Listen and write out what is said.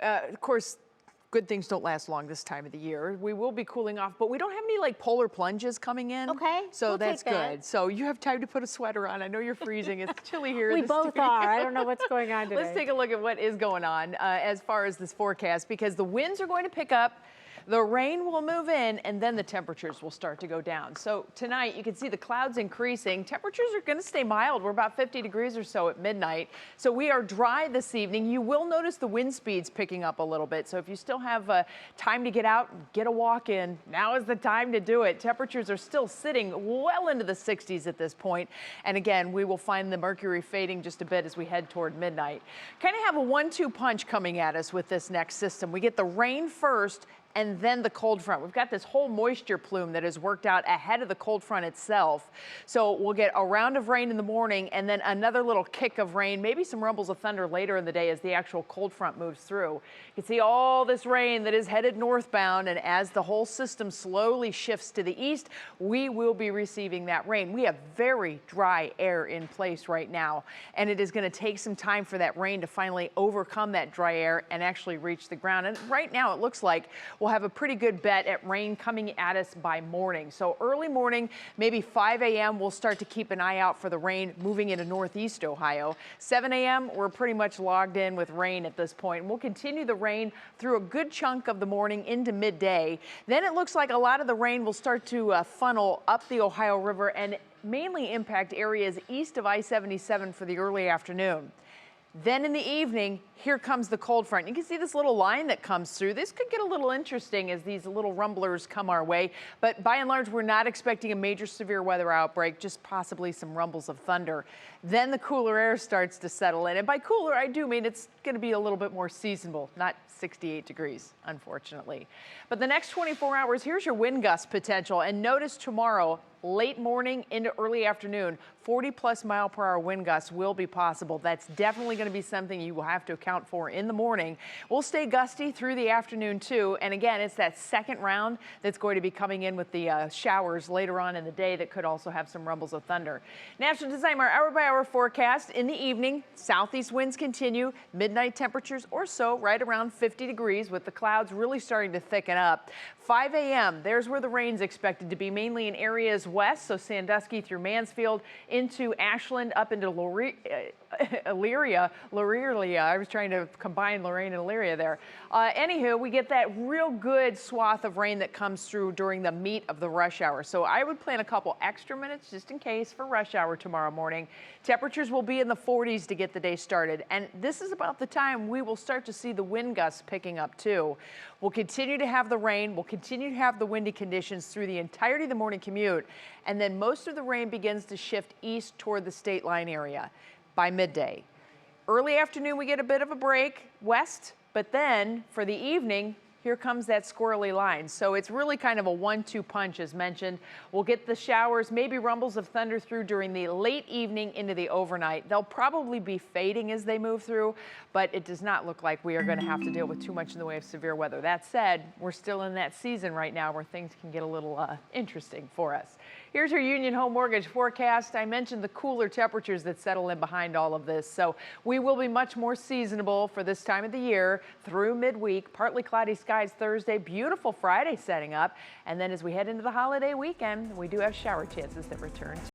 Of course, good things don't last long this time of the year. We will be cooling off, but we don't have any like polar plunges coming in. Okay, So we'll that's take that. good. So you have time to put a sweater on. I know you're freezing. It's chilly here. We in the both studio. are. I don't know what's going on today. Let's take a look at what is going on as far as this forecast, because the winds are going to pick up. The rain will move in, and then the temperatures will start to go down. So tonight, you can see the clouds increasing. Temperatures are going to stay mild. We're about 50 degrees or so at midnight. So we are dry this evening. You will notice the wind speeds picking up a little bit. So if you still have time to get out, get a walk in, now is the time to do it. Temperatures are still sitting well into the 60s at this point. And again, we will find the mercury fading just a bit as we head toward midnight. Kind of have a 1-2 punch coming at us with this next system. We get the rain first, and then the cold front. We've got this whole moisture plume that has worked out ahead of the cold front itself. So we'll get a round of rain in the morning and then another little kick of rain, maybe some rumbles of thunder later in the day as the actual cold front moves through. You can see all this rain that is headed northbound, and as the whole system slowly shifts to the east, we will be receiving that rain. We have very dry air in place right now, and it is going to take some time for that rain to finally overcome that dry air and actually reach the ground. And right now it looks like we'll have a pretty good bet at rain coming at us by morning. So early morning, maybe 5 a.m., we'll start to keep an eye out for the rain moving into northeast Ohio. 7 a.m., we're pretty much logged in with rain at this point. We'll continue the rain through a good chunk of the morning into midday. Then it looks like a lot of the rain will start to funnel up the Ohio River and mainly impact areas east of I-77 for the early afternoon. Then in the evening, here comes the cold front. You can see this little line that comes through. This could get a little interesting as these little rumblers come our way. But by and large, we're not expecting a major severe weather outbreak, just possibly some rumbles of thunder. Then the cooler air starts to settle in. And by cooler, I do mean it's going to be a little bit more seasonable, not 68 degrees, unfortunately. But the next 24 hours, here's your wind gust potential. And notice tomorrow, late morning into early afternoon, 40+ mile-per-hour wind gusts will be possible. That's definitely going to be something you will have to account for in the morning. We'll stay gusty through the afternoon too. And again, it's that second round that's going to be coming in with the showers later on in the day that could also have some rumbles of thunder. National Design, our hour-by-hour forecast. In the evening, southeast winds continue. Midnight temperatures or so right around 50 degrees with the clouds really starting to thicken up. 5 a.m., there's where the rain's expected to be, mainly in areas west, so Sandusky through Mansfield, into Ashland, up into Elyria. I was trying to combine Lorain and Elyria there. Anywho, we get that real good swath of rain that comes through during the meat of the rush hour. So I would plan a couple extra minutes just in case for rush hour tomorrow morning. Temperatures will be in the 40s to get the day started. And this is about the time we will start to see the wind gusts picking up too. We'll continue to have the rain. We'll continue to have the windy conditions through the entirety of the morning commute. And then most of the rain begins to shift east toward the state line area by midday. Early afternoon, we get a bit of a break west, but then for the evening, here comes that squirrely line. So it's really kind of a 1-2 punch, as mentioned. We'll get the showers, maybe rumbles of thunder through during the late evening into the overnight. They'll probably be fading as they move through, but it does not look like we are going to have to deal with too much in the way of severe weather. That said, we're still in that season right now where things can get a little interesting for us. Here's your Union Home Mortgage forecast. I mentioned the cooler temperatures that settle in behind all of this. So we will be much more seasonable for this time of the year through midweek. Partly cloudy skies Thursday, beautiful Friday setting up. And then as we head into the holiday weekend, we do have shower chances that return.